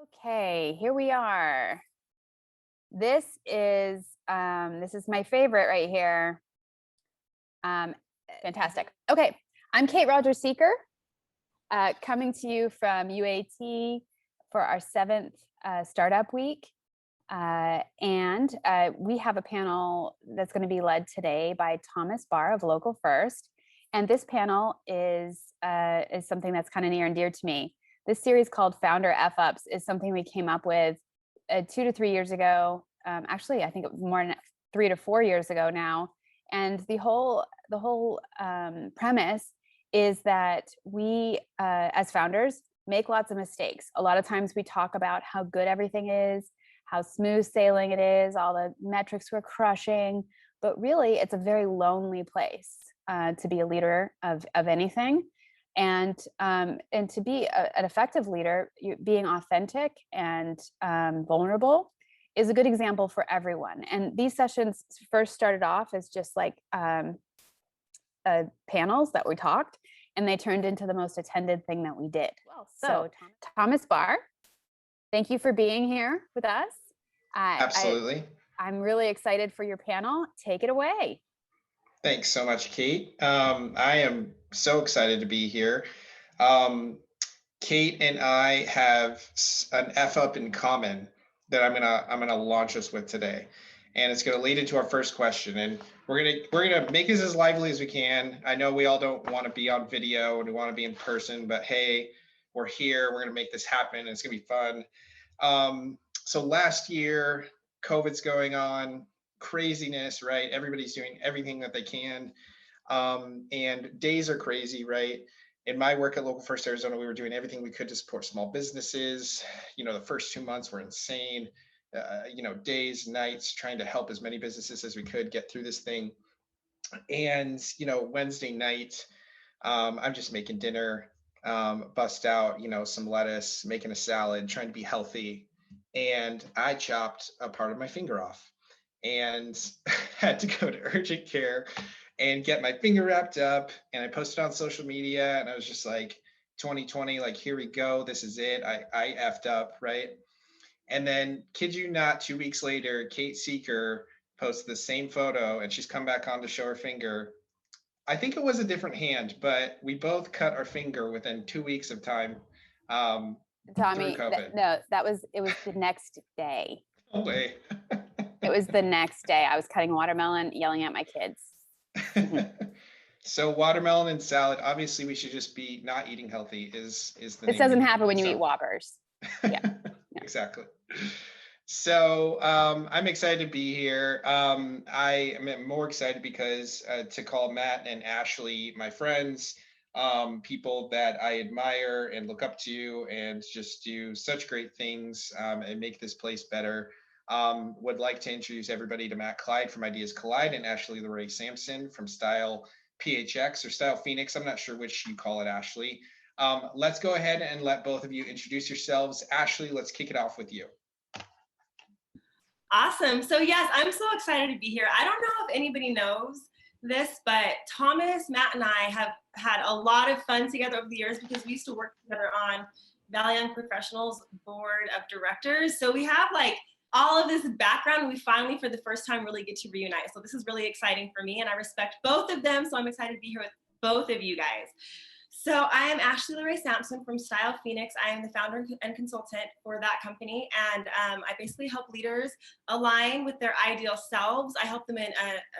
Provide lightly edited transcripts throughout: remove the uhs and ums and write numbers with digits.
Okay, here we are. This is my favorite right here. Fantastic. Okay, I'm Kate Rogers Seeker, coming to you from UAT for our 7th Startup Week. And we have a panel that's going to be led today by Thomas Barr of Local First. And this panel is something that's kind of near and dear to me. This series called Founder F-Ups is something we came up with 2 to 3 years ago. Actually, I think it was more than 3 to 4 years ago now. And the whole premise is that we, as founders, make lots of mistakes. A lot of times we talk about how good everything is, how smooth sailing it is, all the metrics we're crushing, but really it's a very lonely place to be a leader of anything. And to be an effective leader, being authentic and vulnerable is a good example for everyone. And these sessions first started off as just like panels that we talked, and they turned into the most attended thing that we did. Well, so Thomas Barr, thank you for being here with us. Absolutely. I'm really excited for your panel. Take it away. Thanks so much, Kate. I am so excited to be here. Kate and I have an F-up in common that I'm gonna launch us with today, and it's gonna lead into our first question. And we're gonna make this as lively as we can. I know we all don't want to be on video and we want to be in person, but hey, we're here. We're gonna make this happen. It's gonna be fun. So last year, COVID's going on. Craziness, right? Everybody's doing everything that they can. And days are crazy, right? In my work at Local First Arizona, we were doing everything we could to support small businesses. The first 2 months were insane. Days, nights, trying to help as many businesses as we could get through this thing. And, Wednesday night, I'm just making dinner, bust out, some lettuce, making a salad, trying to be healthy. And I chopped a part of my finger off and had to go to urgent care and get my finger wrapped up. And I posted on social media, and I was just like, 2020, like, here we go. This is it. I effed up, right? And then, kid you not, 2 weeks later, Kate Seeker posted the same photo, and she's come back on to show her finger. I think it was a different hand, but we both cut our finger within 2 weeks of time. Tommy, it was the next day. No way. It was the next day. I was cutting watermelon, yelling at my kids. So watermelon and salad, obviously we should just be not eating healthy is the This doesn't happen when you eat Whoppers. Yeah. Exactly. So I'm excited to be here. I am more excited because to call Matt and Ashley my friends, people that I admire and look up to and just do such great things and make this place better. Would like to introduce everybody to Matt Clyde from Ideas Collide and Ashley LaRae Sampson from StylePHX or StylePHX. I'm not sure which you call it, Ashley. Let's go ahead and let both of you introduce yourselves. Ashley, let's kick it off with you. Awesome. So yes, I'm so excited to be here. I don't know if anybody knows this, but Thomas, Matt, and I have had a lot of fun together over the years because we used to work together on Valley Young Professionals Board of Directors. So we have like all of this background. We finally, for the first time, really get to reunite. So this is really exciting for me, and I respect both of them. So I'm excited to be here with both of you guys. So I am Ashley LaRae Sampson from StylePHX. I am the founder and consultant for that company. And I basically help leaders align with their ideal selves. I help them in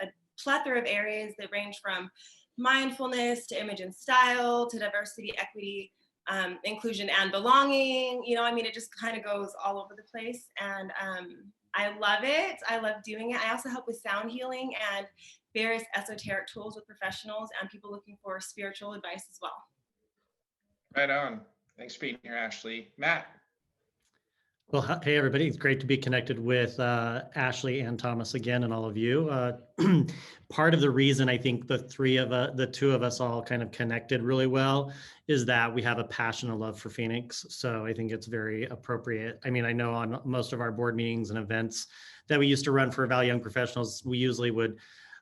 a plethora of areas that range from mindfulness to image and style to diversity, equity, inclusion and belonging. It just kind of goes all over the place. And I love it. I love doing it. I also help with sound healing and various esoteric tools with professionals and people looking for spiritual advice as well. Right on. Thanks for being here, Ashley. Matt. Well, hey, everybody. It's great to be connected with Ashley and Thomas again and all of you. Part of the reason I think the two of us all kind of connected really well is that we have a passion and love for Phoenix. So I think it's very appropriate. I mean, I know on most of our board meetings and events that we used to run for Valley Young Professionals, we usually would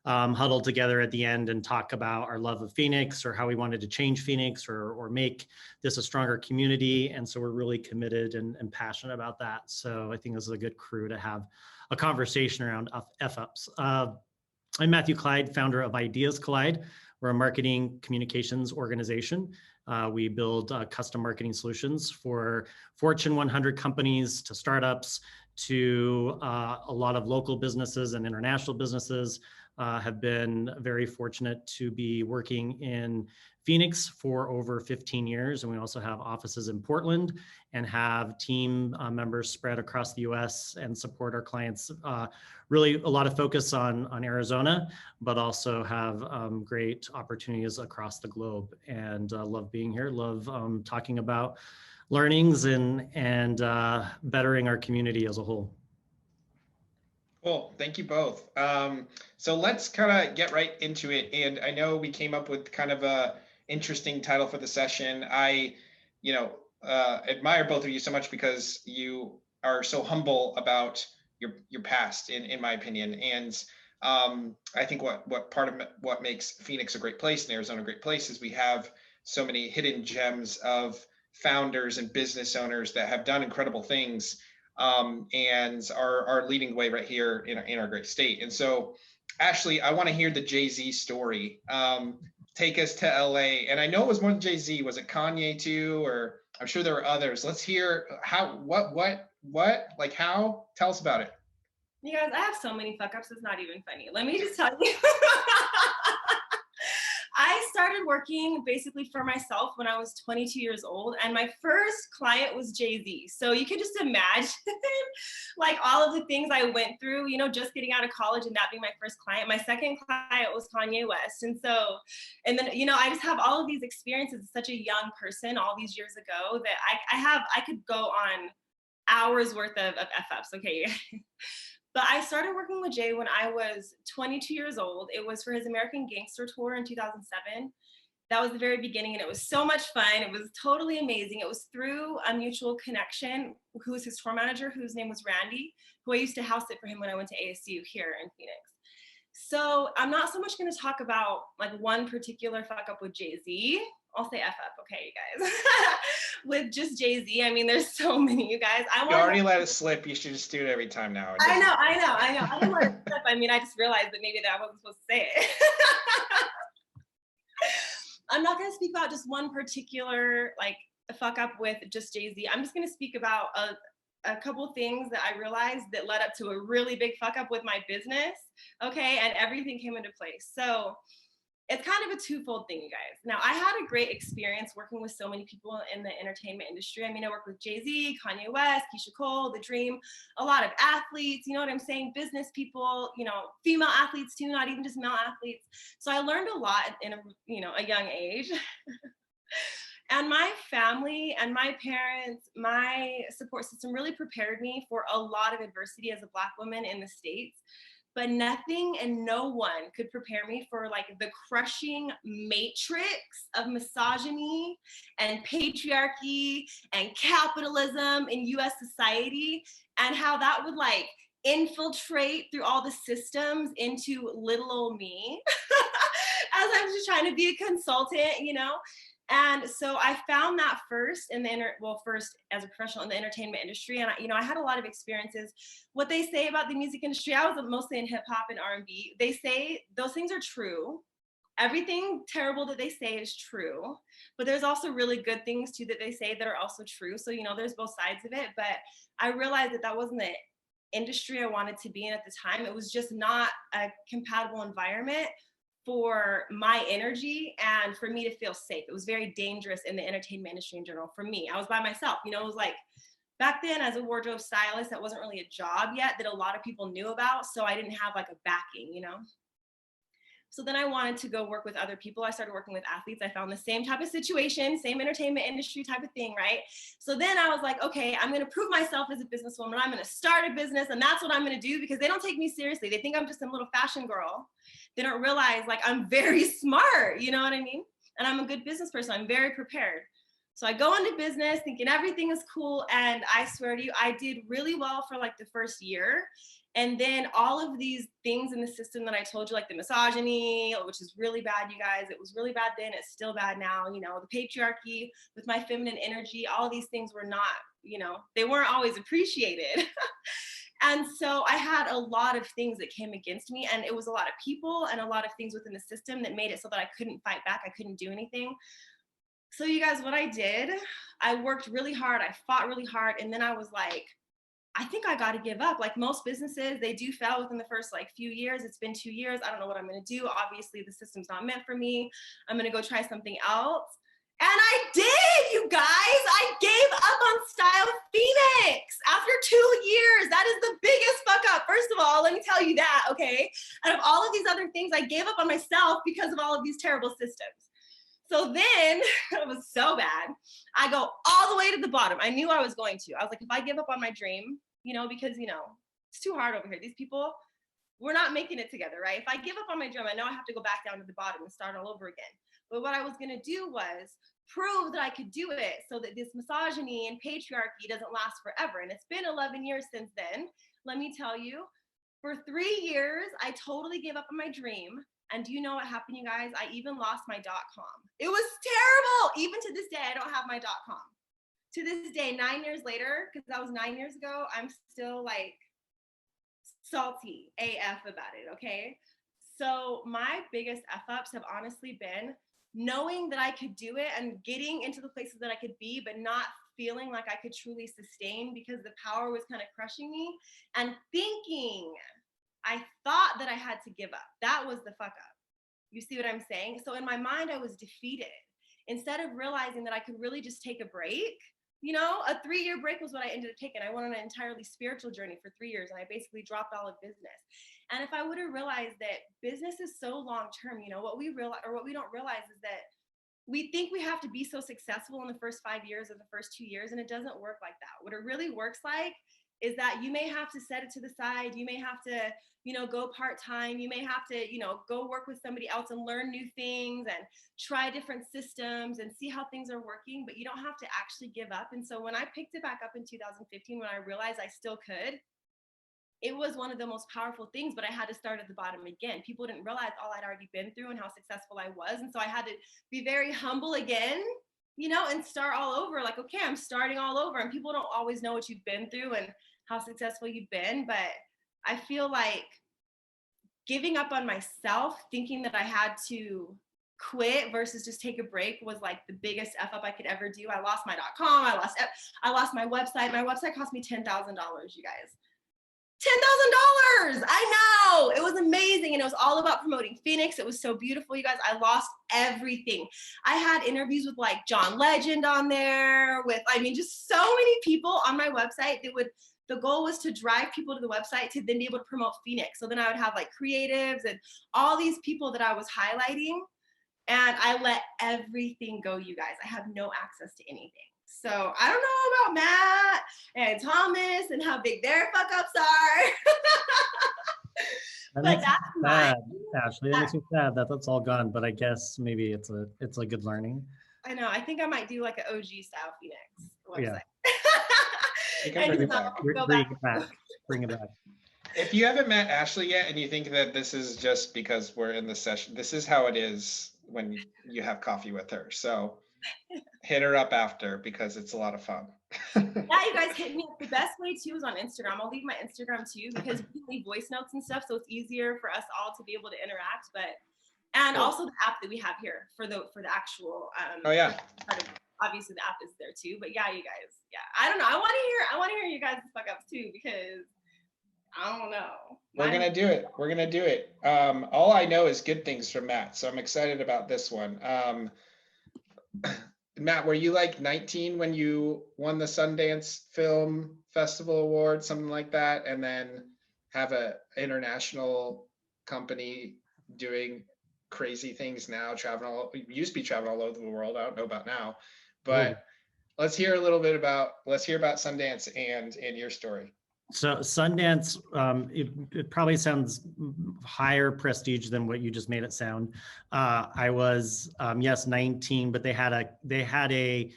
huddle together at the end and talk about our love of Phoenix or how we wanted to change Phoenix or make this a stronger community. And so we're really committed and passionate about that. So I think this is a good crew to have a conversation around F-ups. I'm Matthew Clyde, founder of Ideas Collide. We're a marketing communications organization. We build custom marketing solutions for Fortune 100 companies to startups to a lot of local businesses and international businesses. Have been very fortunate to be working in Phoenix for over 15 years. And we also have offices in Portland and have team members spread across the US and support our clients. Really a lot of focus on Arizona, but also have great opportunities across the globe, and love being here. Love talking about learnings and bettering our community as a whole. Cool. Thank you both. So let's kind of get right into it. And I know we came up with kind of a interesting title for the session. I, admire both of you so much because you are so humble about your past, in my opinion. And I think what part of what makes Phoenix a great place and Arizona a great place is we have so many hidden gems of founders and business owners that have done incredible things. And are leading the way right here in our great state. And so, Ashley, I want to hear the Jay-Z story. Take us to LA. And I know it was more than Jay-Z. Was it Kanye too? Or I'm sure there were others. Let's hear how? Tell us about it. You guys, I have so many fuck ups. It's not even funny. Let me just tell you. I started working basically for myself when I was 22 years old, and my first client was Jay-Z. So you can just imagine like all of the things I went through, just getting out of college and that being my first client. My second client was Kanye West. And then, I just have all of these experiences as such a young person all these years ago that I could go on hours worth of F-ups, okay? But I started working with Jay when I was 22 years old. It was for his American Gangster Tour in 2007. That was the very beginning, and it was so much fun. It was totally amazing. It was through a mutual connection, who was his tour manager, whose name was Randy, who I used to house sit for him when I went to ASU here in Phoenix. So I'm not so much going to talk about like one particular fuck up with Jay-Z. I'll say F up, okay, you guys. With just Jay-Z, I mean, there's so many, you guys. You already let it slip. You should just do it every time now. I know. I didn't let it slip. I mean, I just realized that maybe that I wasn't supposed to say it. I'm not going to speak about just one particular like fuck up with just Jay-Z. I'm just going to speak about a couple things that I realized that led up to a really big fuck up with my business. Okay, and everything came into place. So it's kind of a twofold thing, you guys. Now, I had a great experience working with so many people in the entertainment industry. I mean, I worked with Jay-Z, Kanye West, Keisha Cole, The Dream, a lot of athletes, you know what I'm saying? Business people, female athletes too, not even just male athletes. So I learned a lot in a young age. And my family and my parents, my support system really prepared me for a lot of adversity as a Black woman in the States. But nothing and no one could prepare me for like the crushing matrix of misogyny and patriarchy and capitalism in US society, and how that would like infiltrate through all the systems into little old me as I'm just trying to be a consultant, And so I found that first first as a professional in the entertainment industry. And I had a lot of experiences. What they say about the music industry, I was mostly in hip hop and R&B. They say those things are true. Everything terrible that they say is true, but there's also really good things too that they say that are also true. So, there's both sides of it, but I realized that wasn't the industry I wanted to be in at the time. It was just not a compatible environment for my energy and for me to feel safe. It was very dangerous in the entertainment industry in general for me. I was by myself, it was like back then as a wardrobe stylist, that wasn't really a job yet that a lot of people knew about. So I didn't have like a backing, So then I wanted to go work with other people. I started working with athletes. I found the same type of situation, same entertainment industry type of thing, right? So then I was like, okay, I'm going to prove myself as a businesswoman. I'm going to start a business, and that's what I'm going to do, because they don't take me seriously. They think I'm just some little fashion girl. They don't realize like I'm very smart, you know what I mean? And I'm a good business person. I'm very prepared. So I go into business thinking everything is cool. And I swear to you, I did really well for like the first year. And then all of these things in the system that I told you, like the misogyny, which is really bad, you guys, it was really bad then, it's still bad now, you know, the patriarchy with my feminine energy, all these things were not, you know, they weren't always appreciated. And so I had a lot of things that came against me, and it was a lot of people and a lot of things within the system that made it so that I couldn't fight back, I couldn't do anything. So you guys, what I did, I worked really hard, I fought really hard, and then I was like, I think I got to give up. Like most businesses, they do fail within the first like few years. It's been 2 years. I don't know what I'm going to do. Obviously, the system's not meant for me. I'm going to go try something else. And I did, you guys. I gave up on StylePHX after 2 years. That is the biggest fuck up. First of all, let me tell you that, okay? Out of all of these other things, I gave up on myself because of all of these terrible systems. So then it was so bad. I go all the way to the bottom. I knew I was going to. I was like, if I give up on my dream, you know, because, you know, it's too hard over here. These people, we're not making it together, right? If I give up on my dream, I know I have to go back down to the bottom and start all over again. But what I was going to do was prove that I could do it so that this misogyny and patriarchy doesn't last forever. And it's been 11 years since then. Let me tell you, for 3 years, I totally gave up on my dream. And do you know what happened, you guys? I even lost my .com. It was terrible. Even to this day, I don't have my .com. To this day, 9 years later, because that was 9 years ago, I'm still like salty AF about it, okay? So my biggest F-ups have honestly been knowing that I could do it and getting into the places that I could be, but not feeling like I could truly sustain because the power was kind of crushing me, and thinking I thought that I had to give up. That was the fuck up. You see what I'm saying? So in my mind, I was defeated. Instead of realizing that I could really just take a break, you know, a 3-year break was what I ended up taking. I went on an entirely spiritual journey for 3 years, and I basically dropped all of business. And if I would have realized that business is so long-term, you know, what we realize, or what we don't realize, is that we think we have to be so successful in the first 5 years or the first 2 years, and it doesn't work like that. What it really works like is that you may have to set it to the side. You may have to, you know, go part-time. You may have to, you know, go work with somebody else and learn new things and try different systems and see how things are working, but you don't have to actually give up. And so when I picked it back up in 2015, when I realized I still could, it was one of the most powerful things, but I had to start at the bottom again. People didn't realize all I'd already been through and how successful I was. And so I had to be very humble again, you know, and start all over. Like, okay, I'm starting all over, and people don't always know what you've been through and how successful you've been. But I feel like giving up on myself, thinking that I had to quit versus just take a break, was like the biggest F up I could ever do. I lost my .com. I lost my website. My website cost me $10,000, you guys. $10,000. I know. It was amazing. And it was all about promoting Phoenix. It was so beautiful, you guys. I lost everything. I had interviews with like John Legend on there, with, I mean, just so many people on my website that would, the goal was to drive people to the website to then be able to promote Phoenix. So then I would have like creatives and all these people that I was highlighting, and I let everything go, you guys. I have no access to anything. So I don't know about Matt and Thomas and how big their fuck ups are. That But makes that's me sad, Ashley. That makes me sad that that's all gone. But I guess maybe it's a good learning. I know. I think I might do like an OG style Phoenix website. You can bring it back. Bring it back. Bring it back. If you haven't met Ashley yet and you think that this is just because we're in the session, this is how it is when you have coffee with her. So hit her up after, because it's a lot of fun. Yeah, you guys hit me up. The best way too is on Instagram. I'll leave my Instagram too, because we can leave voice notes and stuff, so it's easier for us all to be able to interact. But and Cool. also the app that we have here for the actual Oh yeah. obviously the app is there too. But yeah, you guys, yeah, I don't know. I want to hear you guys' fuck ups too, because I don't know. We're gonna do it. We're gonna do it. All I know is good things from Matt, so I'm excited about this one. Matt, were you like 19 when you won the Sundance Film Festival Award, something like that, and then have a international company doing crazy things now, you used to be traveling all over the world. I don't know about now, but let's hear about Sundance and your story. So Sundance, it probably sounds higher prestige than what you just made it sound. I was, yes, 19, but they had a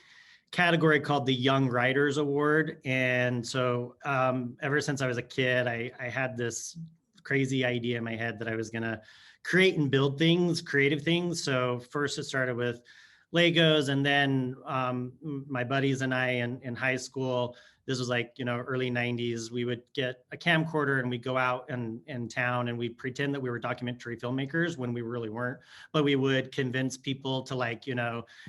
category called the Young Writers Award. And so ever since I was a kid, I had this crazy idea in my head that I was going to create and build things, creative things. So first it started with Legos, and then my buddies and I in high school, this was like, early 90s, we would get a camcorder and we'd go out in town and we'd pretend that we were documentary filmmakers when we really weren't, but we would convince people to like,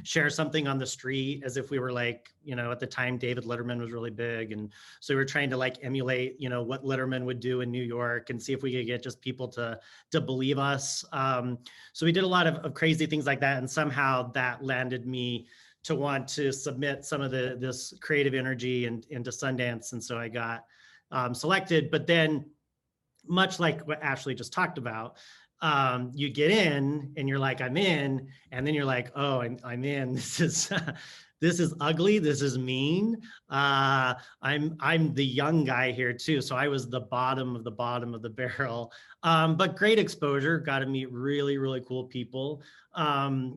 share something on the street as if we were like, at the time David Letterman was really big. And so we were trying to like emulate, what Letterman would do in New York and see if we could get just people to believe us. So we did a lot of crazy things like that. And somehow that landed me to want to submit some of this creative energy into Sundance. And so I got selected, but then much like what Ashley just talked about, you get in and you're like, I'm in, and then you're like, oh, I'm in. This is ugly. This is mean. I'm the young guy here too. So I was the bottom of the barrel, but great exposure, got to meet really, really cool people. I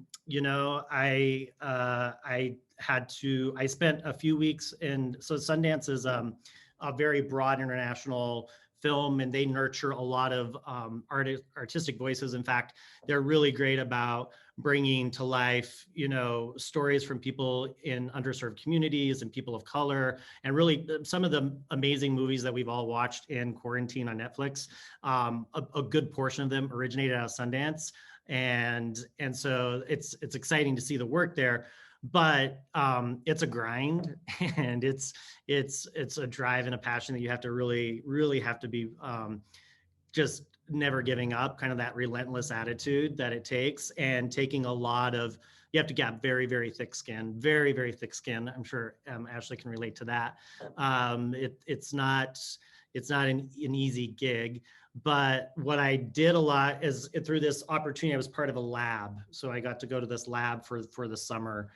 spent a few weeks so Sundance is a very broad international film, and they nurture a lot of artistic voices. In fact, they're really great about bringing to life, stories from people in underserved communities and people of color, and really some of the amazing movies that we've all watched in quarantine on Netflix. A good portion of them originated out of Sundance. And so it's exciting to see the work there, but it's a grind, and it's a drive and a passion that you have to really have to be just never giving up, kind of that relentless attitude that it takes, and taking a lot of, you have to get very, very thick skin, very, very thick skin. I'm sure Ashley can relate to that. It's not an easy gig. But what I did a lot is through this opportunity, I was part of a lab. So I got to go to this lab for the summer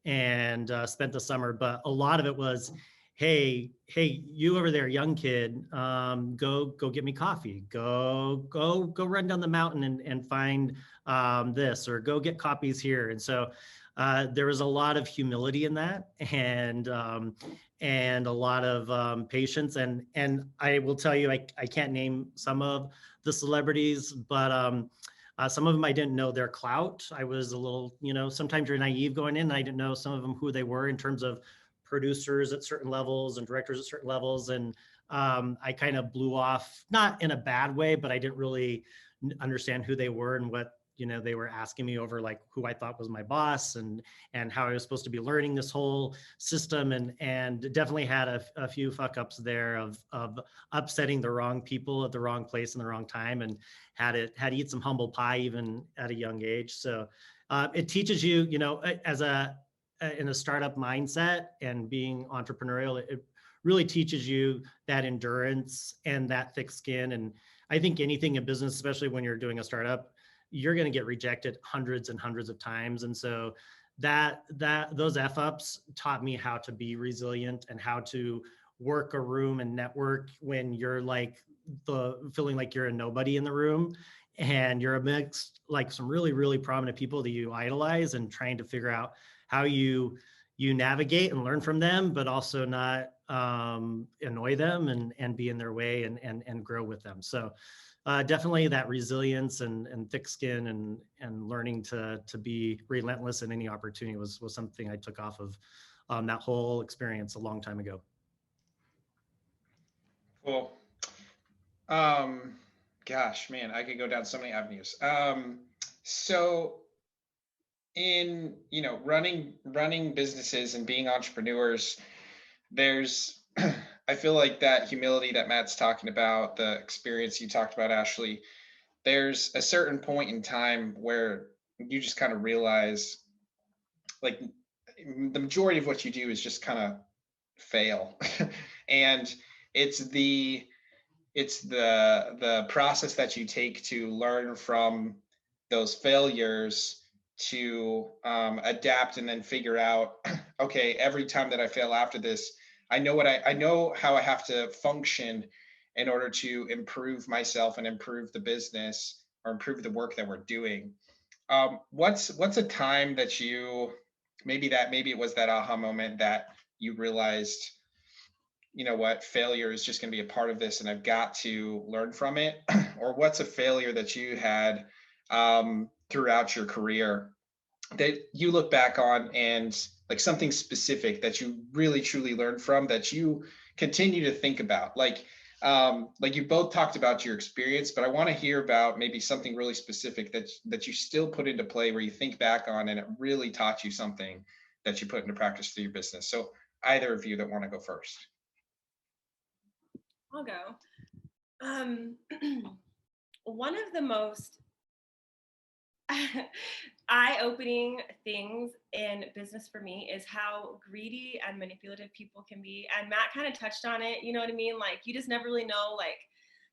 and spent the summer. But a lot of it was, hey, you over there, young kid, go get me coffee. Go run down the mountain and find this, or go get copies here. And so there was a lot of humility in that, and a lot of patience. And I will tell you, I can't name some of the celebrities, but some of them I didn't know their clout. I was a little, sometimes you're naive going in, and I didn't know some of them who they were in terms of producers at certain levels and directors at certain levels. And I kind of blew off, not in a bad way, but I didn't really understand who they were and what they were asking me over, like who I thought was my boss and how I was supposed to be learning this whole system, and definitely had a few fuck ups there of upsetting the wrong people at the wrong place in the wrong time, and had to eat some humble pie even at a young age. So it teaches you, as in a startup mindset and being entrepreneurial, it really teaches you that endurance and that thick skin. And I think anything in business, especially when you're doing a startup, you're going to get rejected hundreds and hundreds of times. And so those F-ups taught me how to be resilient and how to work a room and network when you're like feeling like you're a nobody in the room, and you're amidst like some really, really prominent people that you idolize, and trying to figure out how you navigate and learn from them, but also not annoy them and be in their way and grow with them. So definitely that resilience and thick skin and learning to be relentless in any opportunity was something I took off of that whole experience a long time ago. Cool. Gosh, man, I could go down so many avenues. So in, running businesses and being entrepreneurs, there's, I feel like that humility that Matt's talking about, the experience you talked about, Ashley, there's a certain point in time where you just kind of realize, like, the majority of what you do is just kind of fail. And it's the process that you take to learn from those failures, to adapt and then figure out, okay, every time that I fail after this, I know how I have to function in order to improve myself and improve the business, or improve the work that we're doing. What's a time that you maybe it was that aha moment that you realized, you know what, failure is just going to be a part of this and I've got to learn from it? Or what's a failure that you had throughout your career that you look back on, and like something specific that you really truly learned from that you continue to think about? Like you both talked about your experience, but I want to hear about maybe something really specific that you still put into play, where you think back on and it really taught you something that you put into practice through your business. So either of you that want to go first. I'll go. One of the most eye-opening things in business for me is how greedy and manipulative people can be. And Matt kind of touched on it, you know what I mean? Like, you just never really know, like,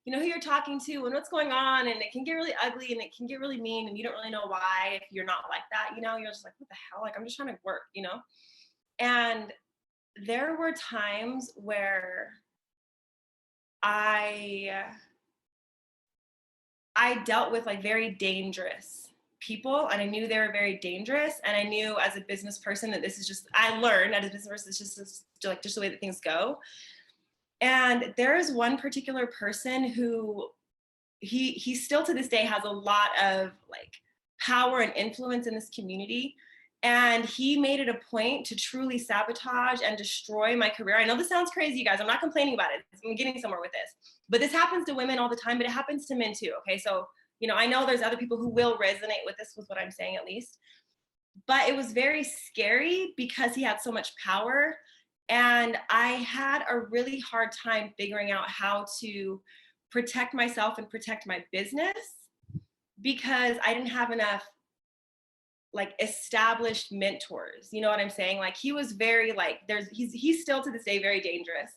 you know, who you're talking to and what's going on, and it can get really ugly and it can get really mean, and you don't really know why if you're not like that, you know? You're just like, what the hell? Like, I'm just trying to work, you know? And there were times where I dealt with like very dangerous people, and I knew they were very dangerous, and I knew as a business person that this is just, I learned as a business person, it's just like just the way that things go. And there is one particular person who he still to this day has a lot of like power and influence in this community. And he made it a point to truly sabotage and destroy my career. I know this sounds crazy, you guys. I'm not complaining about it. I'm getting somewhere with this. But this happens to women all the time, but it happens to men too, okay? So, you know, I know there's other people who will resonate with this, with what I'm saying at least. But it was very scary because he had so much power. And I had a really hard time figuring out how to protect myself and protect my business, because I didn't have enough like established mentors. You know what I'm saying? Like, he was very like, he's still to this day very dangerous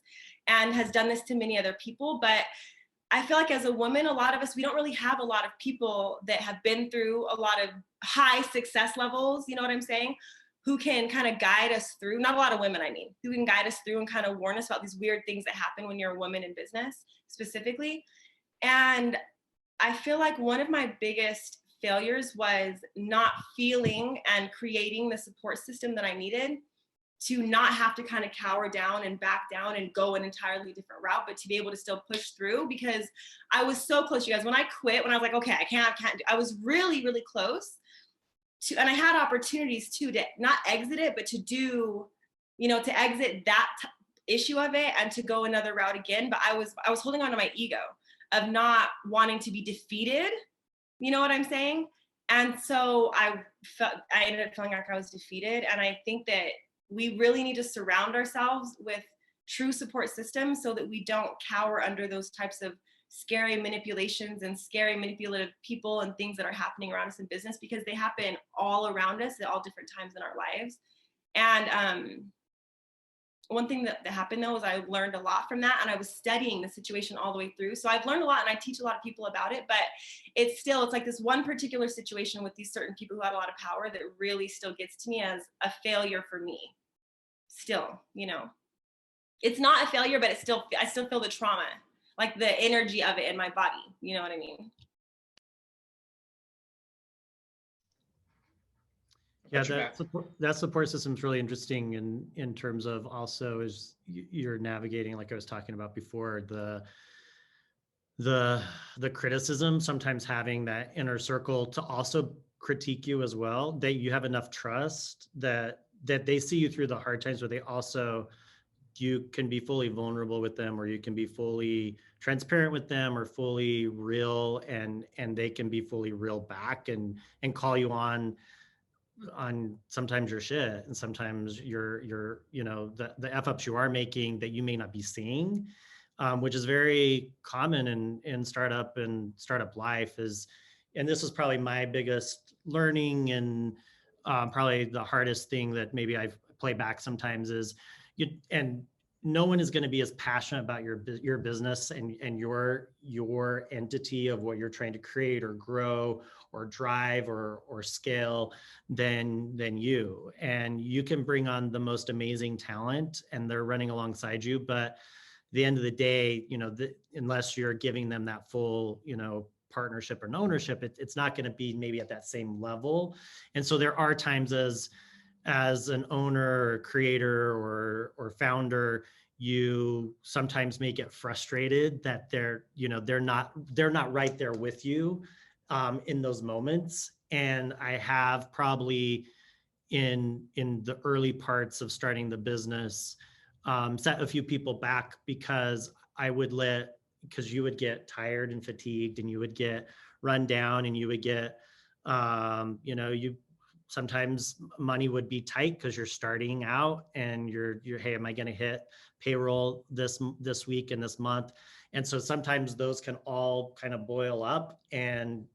and has done this to many other people. But I feel like as a woman, a lot of us, we don't really have a lot of people that have been through a lot of high success levels, you know what I'm saying, who can kind of guide us through, not a lot of women, I mean, who can guide us through and kind of warn us about these weird things that happen when you're a woman in business specifically. And I feel like one of my biggest failures was not feeling and creating the support system that I needed to not have to kind of cower down and back down and go an entirely different route, but to be able to still push through, because I was so close, you guys. When I quit, when I was like, okay, I can't do, I was really, really close to, and I had opportunities too to not exit it, but to do, you know, to exit that issue of it and to go another route again. But I was holding on to my ego of not wanting to be defeated. You know what I'm saying? And so I ended up feeling like I was defeated. And I think that we really need to surround ourselves with true support systems so that we don't cower under those types of scary manipulations and scary manipulative people and things that are happening around us in business, because they happen all around us at all different times in our lives. And one thing that happened though is I learned a lot from that, and I was studying the situation all the way through. So I've learned a lot, and I teach a lot of people about it, but it's like this one particular situation with these certain people who had a lot of power that really still gets to me as a failure for me. Still, you know, it's not a failure, but I still feel the trauma, like the energy of it in my body. You know what I mean? Yeah, that support system is really interesting in terms of also as you're navigating, like I was talking about before, the criticism, sometimes having that inner circle to also critique you as well, that you have enough trust that they see you through the hard times, but you can be fully vulnerable with them, or you can be fully transparent with them, or fully real, and they can be fully real back and call you on sometimes your shit, and sometimes your you know, the F ups you are making that you may not be seeing, which is very common in startup life and this is probably my biggest learning, and probably the hardest thing that maybe I play back sometimes is and no one is going to be as passionate about your business and your entity of what you're trying to create or grow or drive or scale than you. And you can bring on the most amazing talent and they're running alongside you, but at the end of the day, you know, unless you're giving them that full, you know, partnership or ownership, it's not going to be maybe at that same level. And so there are times as as an owner or creator or founder, you sometimes may get frustrated that they're not right there with you in those moments. And I have probably in the early parts of starting the business set a few people back because because you would get tired and fatigued, and you would get run down, and you would get sometimes money would be tight because you're starting out and you're hey, am I going to hit payroll this week and this month? And so sometimes those can all kind of boil up, and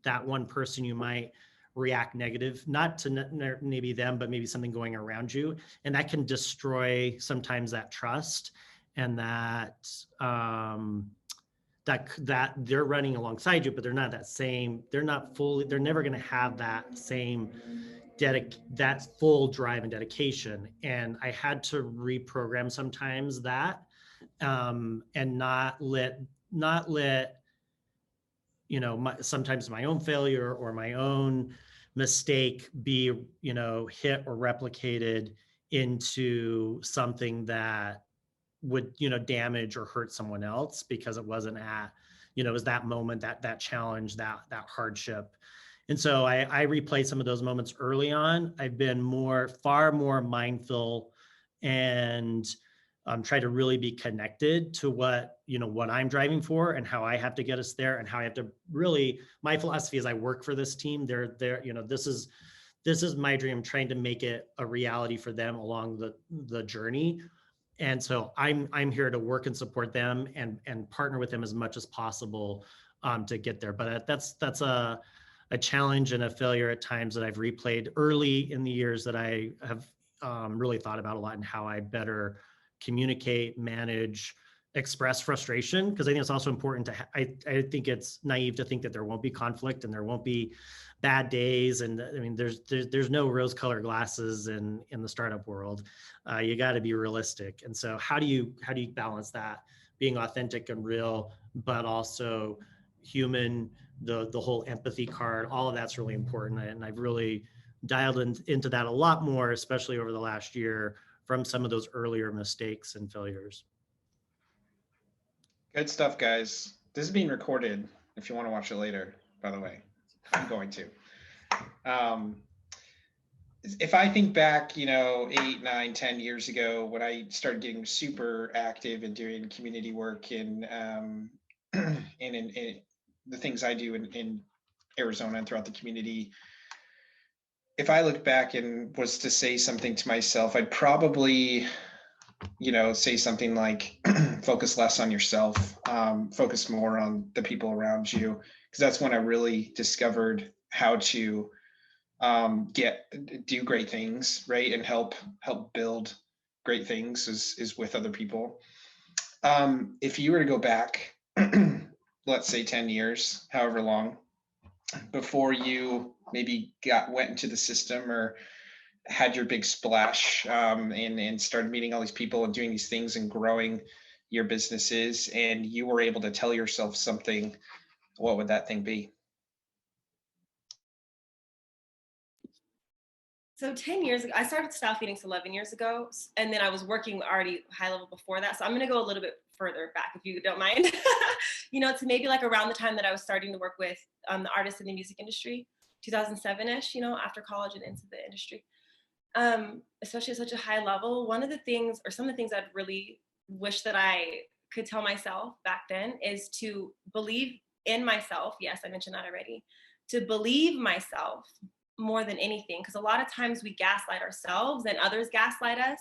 that one person you might react negative, not to maybe them, but maybe something going around you, and that can destroy sometimes that trust, and that that they're running alongside you, but they're not they're never going to have that same that full drive and dedication. And I had to reprogram sometimes that, and not let sometimes my own failure or my own mistake be hit or replicated into something that would damage or hurt someone else, because it wasn't at it was that moment, that challenge, that hardship. And so I replay some of those moments early on. I've been far more mindful, and try to really be connected to what I'm driving for and how I have to get us there, and how I have to really, my philosophy is I work for this team. This is my dream, trying to make it a reality for them along the journey. And so I'm here to work and support them and partner with them as much as possible to get there. But that's a challenge and a failure at times that I've replayed early in the years, that I have really thought about a lot, and how I better communicate, manage, express frustration. Because I think it's also important to, I think it's naive to think that there won't be conflict and there won't be bad days. And I mean, there's no rose-colored glasses in the startup world. You got to be realistic. And so how do you balance that, being authentic and real, but also human, the whole empathy card, all of that's really important. And I've really dialed into that a lot more, especially over the last year, from some of those earlier mistakes and failures. Good stuff, guys. This is being recorded if you want to watch it later, by the way. I'm going to. If I think back, 8, 9, 10 years ago, when I started getting super active and doing community work in the things I do in Arizona and throughout the community, if I look back and was to say something to myself, I'd probably, say something like, focus less on yourself, focus more on the people around you. Because that's when I really discovered how to do great things, right? And help build great things is with other people. If you were to go back, let's say 10 years, however long, before you maybe went into the system or had your big splash, and started meeting all these people and doing these things and growing your businesses, and you were able to tell yourself something, what would that thing be? So 10 years ago, I started StylePHX 11 years ago, and then I was working already high level before that. So I'm going to go a little bit further back, if you don't mind, to maybe like around the time that I was starting to work with the artists in the music industry, 2007-ish, after college and into the industry, especially at such a high level. One of the things, or some of the things I'd really wish that I could tell myself back then, is to believe in myself. Yes, I mentioned that already. To believe myself more than anything, because a lot of times we gaslight ourselves and others gaslight us.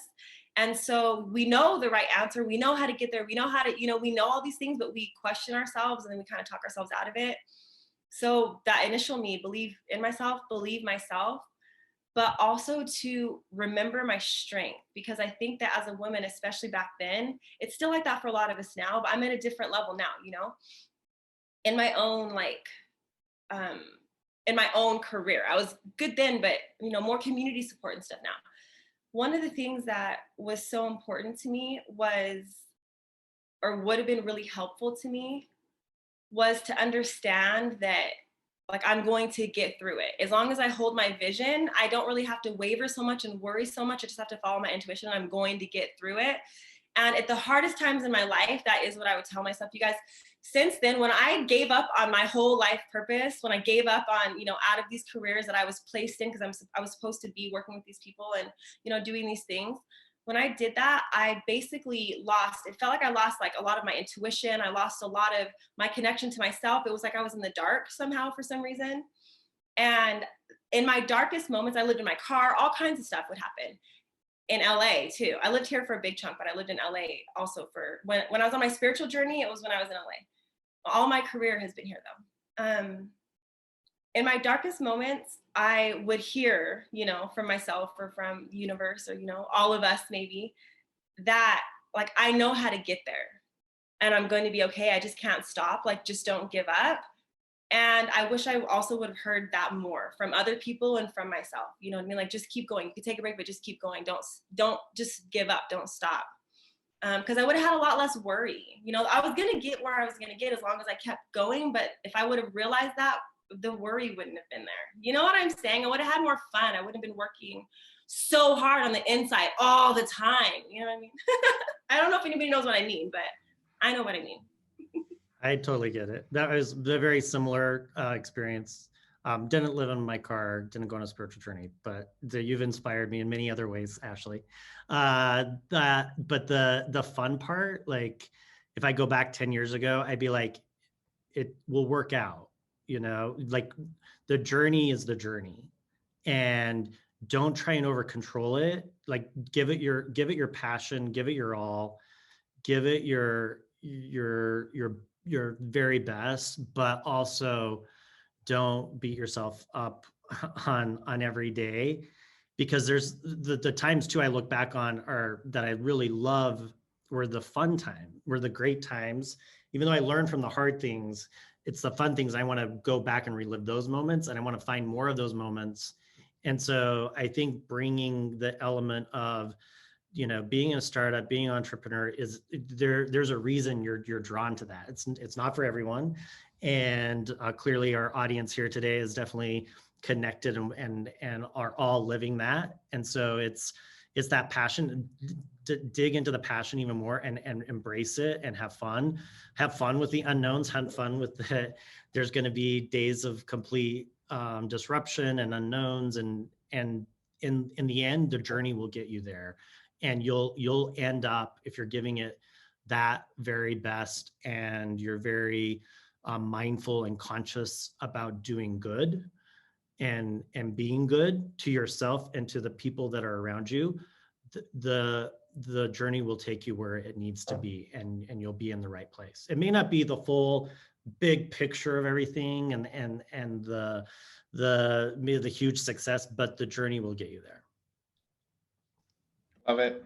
And so we know the right answer, we know how to get there, we know how to, we know all these things, but we question ourselves and then we kind of talk ourselves out of it. So that initial me, believe in myself, believe myself, but also to remember my strength, because I think that as a woman, especially back then, it's still like that for a lot of us now, but I'm at a different level now, in my own, in my own career. I was good then, but more community support and stuff now. One of the things that was so important to me was, or would have been really helpful to me, was to understand that like I'm going to get through it. As long as I hold my vision, I don't really have to waver so much and worry so much. I just have to follow my intuition. I'm going to get through it. And at the hardest times in my life, that is what I would tell myself. You guys, since then, when I gave up on my whole life purpose, when I gave up on, out of these careers that I was placed in, because I was supposed to be working with these people and, doing these things, when I did that, I basically it felt like I lost like a lot of my intuition. I lost a lot of my connection to myself. It was like I was in the dark somehow for some reason. And in my darkest moments, I lived in my car, all kinds of stuff would happen. In LA too. I lived here for a big chunk, but I lived in LA also for when I was on my spiritual journey, it was when I was in LA. All my career has been here though. In my darkest moments, I would hear, from myself or from the universe or, all of us maybe, that like, I know how to get there and I'm going to be okay. I just can't stop. Like, just don't give up. And I wish I also would have heard that more from other people and from myself. You know what I mean? Like, just keep going. You can take a break, but just keep going. Don't just give up. Don't stop. Because I would have had a lot less worry. I was going to get where I was going to get as long as I kept going. But if I would have realized that, the worry wouldn't have been there. You know what I'm saying? I would have had more fun. I wouldn't have been working so hard on the inside all the time. You know what I mean? I don't know if anybody knows what I mean, but I know what I mean. I totally get it. That was a very similar experience. Didn't live in my car, didn't go on a spiritual journey, but you've inspired me in many other ways, Ashley. But the fun part, like if I go back 10 years ago, I'd be like, it will work out, like the journey is the journey, and don't try and over control it. Like give it your passion, give it your all, give it your very best, but also don't beat yourself up on every day, because there's the times too I look back on are that I really love were the fun time, were the great times. Even though I learned from the hard things, it's the fun things. I want to go back and relive those moments, and I want to find more of those moments. And so I think bringing the element of being a startup, being an entrepreneur is there's a reason you're drawn to that. It's not for everyone. And clearly our audience here today is definitely connected and are all living that. And so it's that passion, to dig into the passion even more and embrace it and have fun with the unknowns, have fun with there's going to be days of complete disruption and unknowns. And in the end, the journey will get you there. And you'll end up, if you're giving it that very best and you're very mindful and conscious about doing good and being good to yourself and to the people that are around you, the journey will take you where it needs to be, and you'll be in the right place. It may not be the full big picture of everything and the huge success, but the journey will get you there. Love it.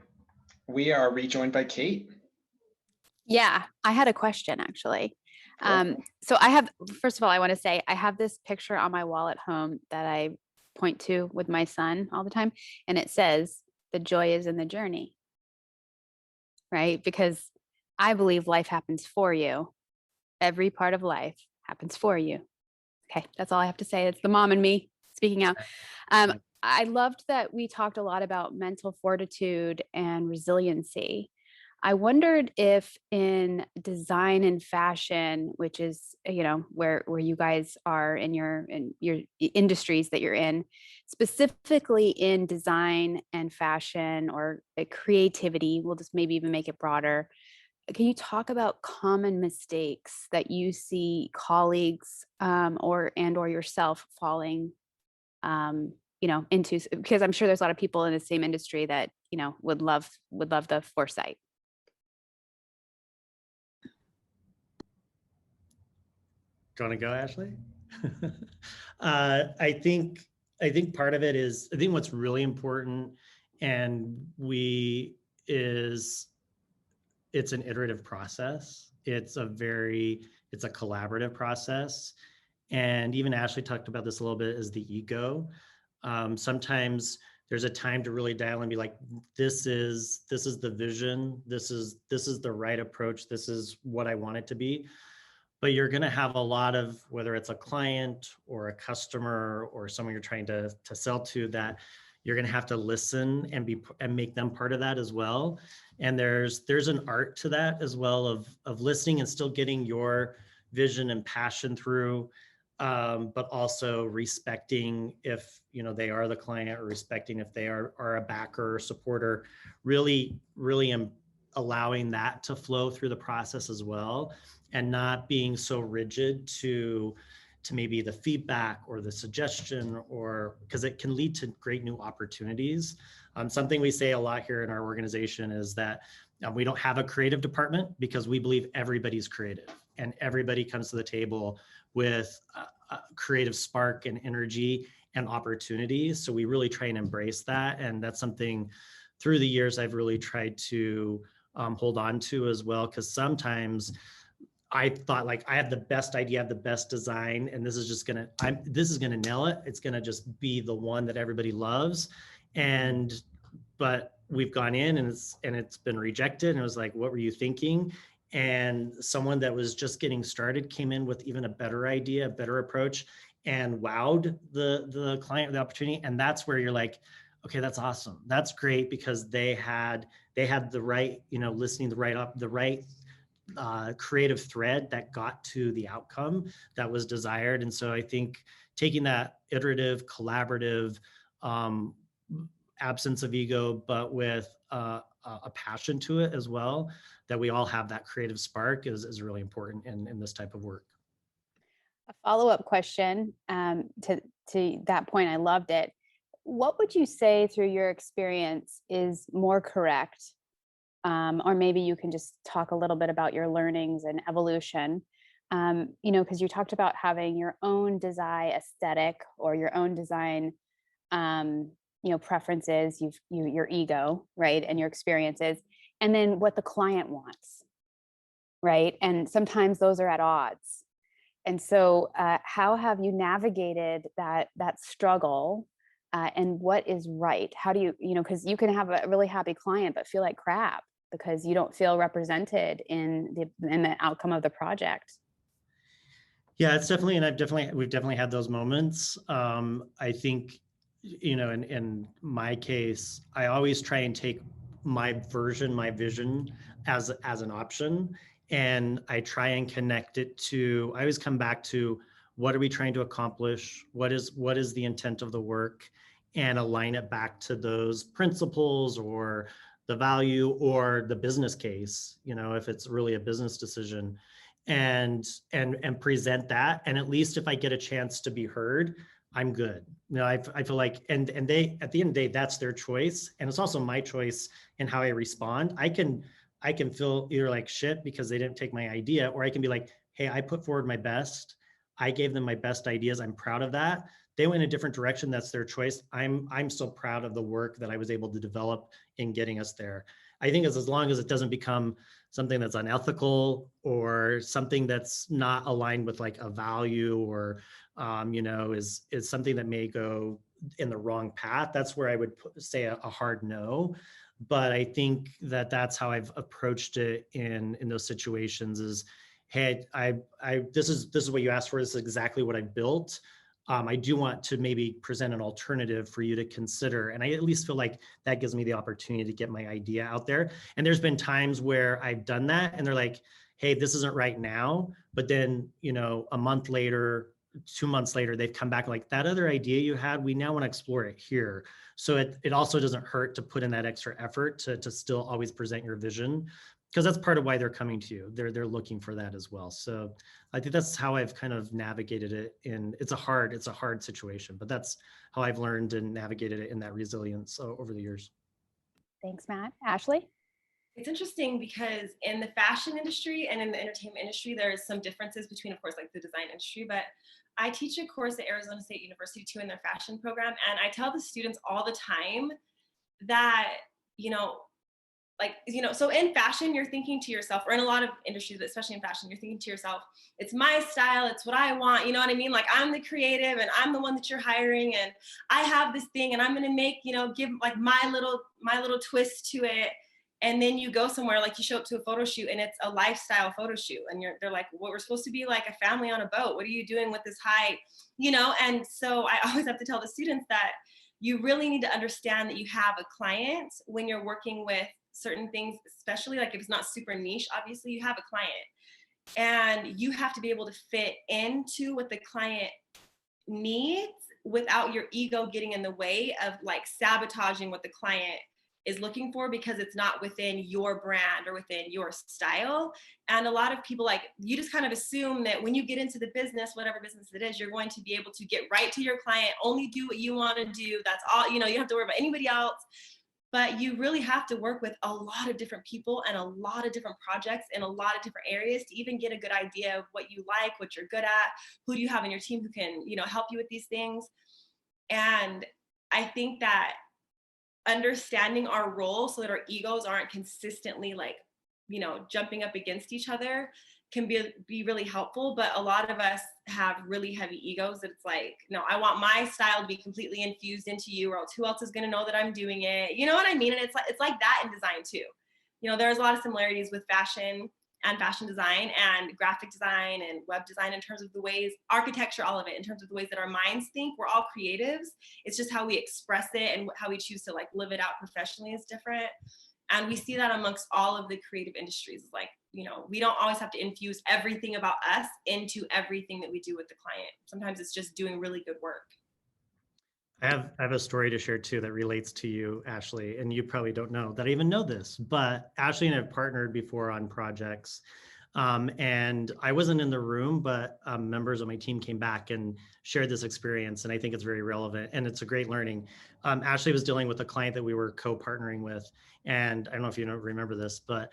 We are rejoined by Kate. Yeah, I had a question actually. Cool. So first of all, I want to say I have this picture on my wall at home that I point to with my son all the time. And it says, the joy is in the journey, right? Because I believe life happens for you. Every part of life happens for you. Okay, that's all I have to say. It's the mom and me speaking out. I loved that we talked a lot about mental fortitude and resiliency. I wondered if in design and fashion, which is, where you guys are in your industries that you're in, specifically in design and fashion or creativity, we'll just maybe even make it broader. Can you talk about common mistakes that you see colleagues or yourself falling into, because I'm sure there's a lot of people in the same industry that, would love the foresight. Do you want to go, Ashley? I think part of it is, I think what's really important it's an iterative process. It's a collaborative process. And even Ashley talked about this a little bit, is the ego. Sometimes there's a time to really dial and be like, this is the vision. This is the right approach. This is what I want it to be. but you're going to have a lot of, whether it's a client or a customer or someone you're trying to sell to, that you're going to have to listen and make them part of that as well. And there's an art to that as well, of listening and still getting your vision and passion through, but also respecting if, you know, they are the client, or respecting if they are a backer or supporter, really allowing that to flow through the process as well, and not being so rigid to maybe the feedback or the suggestion, or because it can lead to great new opportunities. Something we say a lot here in our organization is that we don't have a creative department, because we believe everybody's creative and everybody comes to the table with a creative spark and energy and opportunities. So we really try and embrace that. And that's something through the years I've really tried to hold on to as well, because sometimes I thought, like, I have the best idea, I have the best design, and this is gonna nail it. It's gonna just be the one that everybody loves. But we've gone in and it's been rejected. And it was like, what were you thinking? And someone that was just getting started came in with even a better idea, a better approach, and wowed the client, the opportunity. And that's where you're like, okay, that's awesome. That's great, because they had the right, you know, listening, the right creative thread that got to the outcome that was desired. And so I think taking that iterative, collaborative, absence of ego, but with a passion to it as well, that we all have that creative spark is really important in this type of work. A follow-up question to that point, I loved it. What would you say, through your experience, is more correct? Or maybe you can just talk a little bit about your learnings and evolution, you know, because you talked about having your own design aesthetic or your own design, you know, preferences, your ego, right, and your experiences, and then what the client wants, right? And sometimes those are at odds. And so how have you navigated that struggle, and what is right? How do you know, because you can have a really happy client but feel like crap because you don't feel represented in the outcome of the project. Yeah, it's definitely, and we've definitely had those moments. I think, you know, in my case, I always try and take my vision as an option, and I try and connect it to, I always come back to, what are we trying to accomplish? What is the intent of the work? And align it back to those principles or the value or the business case, you know, if it's really a business decision, and present that. And at least if I get a chance to be heard, I'm good. You know, I feel like, and they, at the end of the day, that's their choice. And it's also my choice in how I respond. I can feel either like shit because they didn't take my idea, or I can be like, hey, I put forward my best. I gave them my best ideas. I'm proud of that. They went in a different direction. That's their choice. I'm so proud of the work that I was able to develop in getting us there. I think as long as it doesn't become something that's unethical or something that's not aligned with like a value, or you know, is something that may go in the wrong path, that's where I would say a hard no. But I think that's how I've approached it in those situations is, hey, this is what you asked for. This is exactly what I built. I do want to maybe present an alternative for you to consider. And I at least feel like that gives me the opportunity to get my idea out there. And there's been times where I've done that and they're like, hey, this isn't right now. But then, you know, a month later, 2 months later, they've come back like, that other idea you had, we now want to explore it here. So it also doesn't hurt to put in that extra effort to still always present your vision, because that's part of why they're coming to you. They're looking for that as well. So I think that's how I've kind of navigated it. And it's a hard situation, but that's how I've learned and navigated it in that resilience over the years. Thanks, Matt. Ashley? It's interesting because in the fashion industry and in the entertainment industry, there's some differences between, of course, like the design industry, but I teach a course at Arizona State University too in their fashion program. And I tell the students all the time that, so in fashion, you're thinking to yourself, or in a lot of industries, but especially in fashion, you're thinking to yourself, it's my style, it's what I want, you know what I mean? Like, I'm the creative and I'm the one that you're hiring, and I have this thing and I'm gonna make, give like my little twist to it. And then you go somewhere, like you show up to a photo shoot and it's a lifestyle photo shoot. And they're like, well, we're supposed to be like a family on a boat. What are you doing with this height? You know? And so I always have to tell the students that you really need to understand that you have a client when you're working with certain things, especially like if it's not super niche, obviously you have a client and you have to be able to fit into what the client needs without your ego getting in the way of like sabotaging what the client is looking for because it's not within your brand or within your style. And a lot of people, like, you just kind of assume that when you get into the business, whatever business it is, you're going to be able to get right to your client, only do what you want to do. That's all, you know, you don't have to worry about anybody else. But you really have to work with a lot of different people and a lot of different projects in a lot of different areas to even get a good idea of what you like, what you're good at, who do you have in your team who can, you know, help you with these things. And I think that understanding our role so that our egos aren't consistently like, you know, jumping up against each other can be really helpful. But a lot of us have really heavy egos that it's like, no, I want my style to be completely infused into you, or else who else is going to know that I'm doing it? You know what I mean? And it's like that in design too. You know, there's a lot of similarities with fashion and fashion design and graphic design and web design in terms of the ways, architecture, all of it, in terms of the ways that our minds think. We're all creatives. It's just how we express it and how we choose to like live it out professionally is different. And we see that amongst all of the creative industries. Like, you know, we don't always have to infuse everything about us into everything that we do with the client. Sometimes it's just doing really good work. I have a story to share too that relates to you, Ashley, and you probably don't know that I even know this, but Ashley and I have partnered before on projects. And I wasn't in the room, but members of my team came back and shared this experience. And I think it's very relevant and it's a great learning. Ashley was dealing with a client that we were co-partnering with. And I don't know if you remember this, but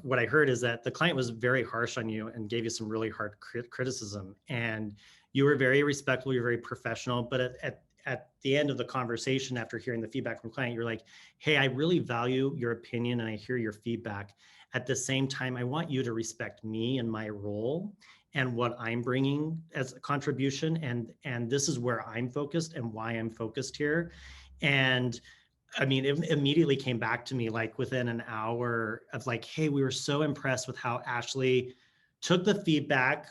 what I heard is that the client was very harsh on you and gave you some really hard criticism. And you were very respectful, you're very professional, but at the end of the conversation, after hearing the feedback from the client, you're like, hey, I really value your opinion and I hear your feedback. At the same time, I want you to respect me and my role and what I'm bringing as a contribution. And this is where I'm focused and why I'm focused here. And I mean, it immediately came back to me like within an hour of like, hey, we were so impressed with how Ashley took the feedback,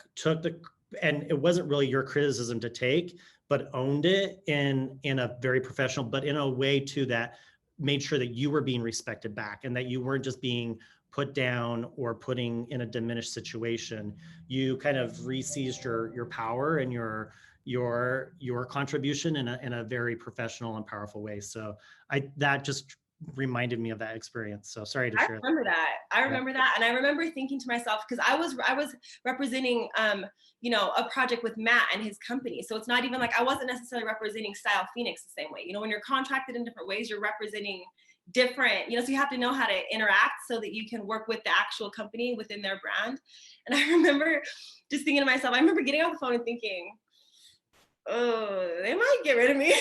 and it wasn't really your criticism to take, but owned it in a very professional, but in a way too that made sure that you were being respected back and that you weren't just being put down or putting in a diminished situation. You kind of re-seized your power and your contribution in a very professional and powerful way. So that just reminded me of that experience. So sorry to share. I remember that. I remember that. And I remember thinking to myself, because I was representing, you know, a project with Matt and his company. So it's not even like I wasn't necessarily representing StylePHX the same way. You know, when you're contracted in different ways, you're representing different, you know, so you have to know how to interact so that you can work with the actual company within their brand. And I remember just thinking to myself, I remember getting off the phone and thinking, oh, they might get rid of me.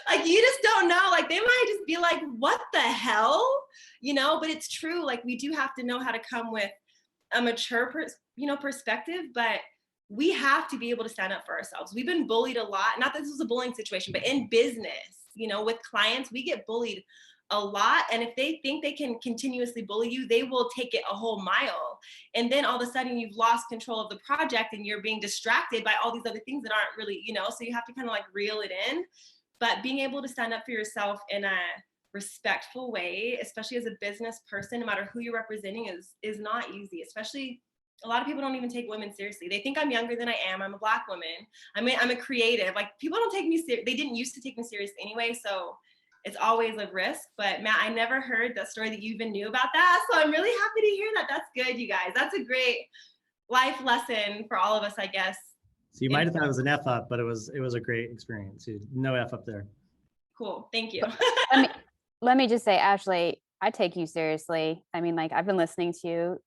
Like, you just don't know. Like, they might just be like, what the hell? You know, but it's true. Like, we do have to know how to come with a mature, perspective, but we have to be able to stand up for ourselves. We've been bullied a lot. Not that this was a bullying situation, but in business, you know, with clients, we get bullied a lot. And if they think they can continuously bully you, they will take it a whole mile. And then all of a sudden you've lost control of the project and you're being distracted by all these other things that aren't really, you know, so you have to kind of like reel it in. But being able to stand up for yourself in a respectful way, especially as a business person, no matter who you're representing, is not easy. Especially, a lot of people don't even take women seriously. They think I'm younger than I am. I'm a Black woman. I'm a creative. Like, people don't take me serious. They didn't used to take me serious anyway. So it's always a risk. But Matt, I never heard that story that you even knew about that. So I'm really happy to hear that. That's good, you guys. That's a great life lesson for all of us, I guess. So you might have thought it was an F up, but it was a great experience. No F up there. Cool, thank you. Let me just say, Ashley, I take you seriously. I mean, like, I've been listening to you.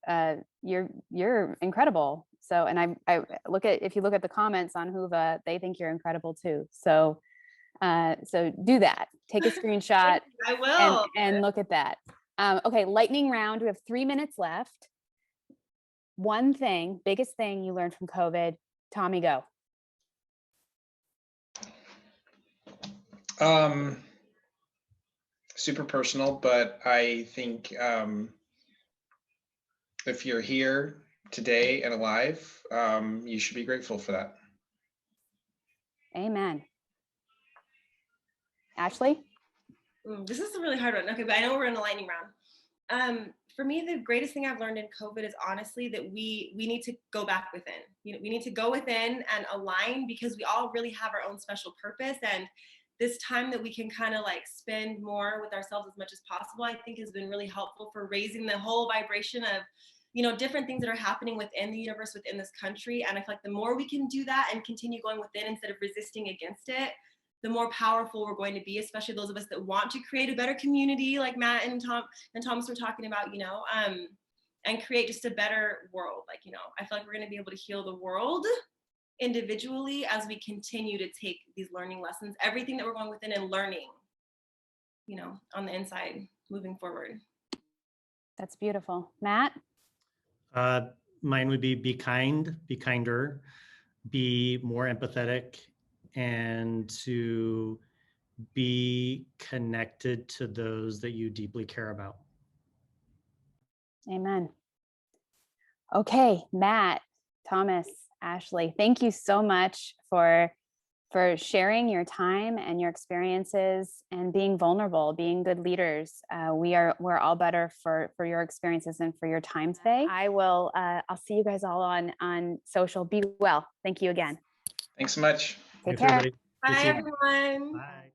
You're incredible. So, and I look at, if you look at the comments on Whova, they think you're incredible too. So, so do that. Take a screenshot. I will. And look at that. Okay, lightning round. We have 3 minutes left. One thing, biggest thing you learned from COVID. Tommy, go. super personal, but I think if you're here today and alive, you should be grateful for that. Amen. Ashley? This is a really hard one. Okay, but I know we're in a lightning round. For me, the greatest thing I've learned in COVID is honestly that we need to go back within. You know, we need to go within and align, because we all really have our own special purpose. And this time that we can kind of like spend more with ourselves as much as possible, I think has been really helpful for raising the whole vibration of, you know, different things that are happening within the universe, within this country. And I feel like the more we can do that and continue going within instead of resisting against it, the more powerful we're going to be, especially those of us that want to create a better community, like Matt and Thomas were talking about, you know, and create just a better world. Like, you know, I feel like we're going to be able to heal the world individually as we continue to take these learning lessons, everything that we're going within and learning, you know, on the inside moving forward. That's beautiful. Matt? Mine would be kind, be kinder, be more empathetic, and to be connected to those that you deeply care about. Amen. Okay, Matt, Thomas, Ashley, thank you so much for sharing your time and your experiences and being vulnerable, being good leaders. We're all better for your experiences and for your time today. I'll see you guys all on social. Be well. Thank you again. Thanks so much. Take Thanks, care. everybody. Bye, See you. everyone. Bye.